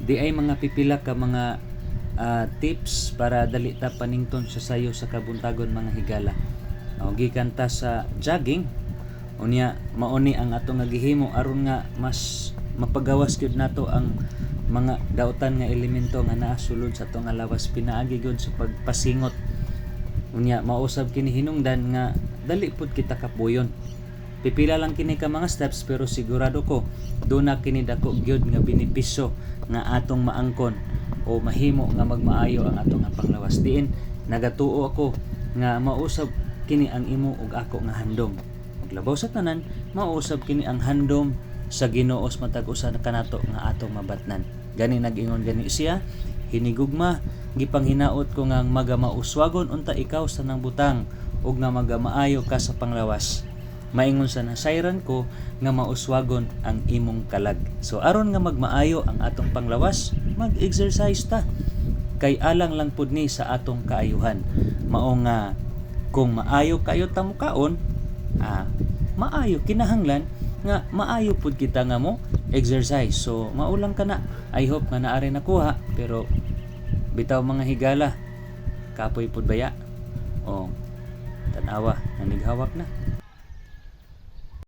Di ay mga pipila ka mga tips para dali ta panington sa sayo sa kabuntagon mga higala. Gikan ta sa jogging, unya mauni ang atong gihimo aron nga mas mapagawas gyud nato ang mga dautan nga elemento nga naa sulod sa atong lawas, pinaagi gyud sa pagpasingot. Unya mausab kini hinungdan nga dali pud kita kapuyon. Pipila lang kini ka mga steps pero sigurado ko duna kini dako gyud nga benepisyo nga atong maangkon o mahimo nga magmaayo ang atong panglawas. Diin nagatuo ako nga mausab kini ang imo ug ako nga handom. Maglabaw sa tanan, mausab kini ang handom sa Ginoo matag usa kanato nga atong mabatnan. Gani nag-ingon gani siya, hinigugma gipanghinaot ko nga magamauswagon unta ikaw sa nang butang ug nga magamaayo ka sa panglawas. Maingon sa nasayran ko nga mauswagon ang imong kalag. So aron nga magmaayo ang atong panglawas, mag-exercise ta. Kay alang lang pud ni sa atong kaayuhan. Mao nga kung maayo kayo ta mukaon, maayo kinahanglan nga maayo pud kita nga mo exercise. So maulang ka na. I hope nga naari nakuha, pero bitaw mga higala, kapoy pud baya. O tanawa, nanighawak na.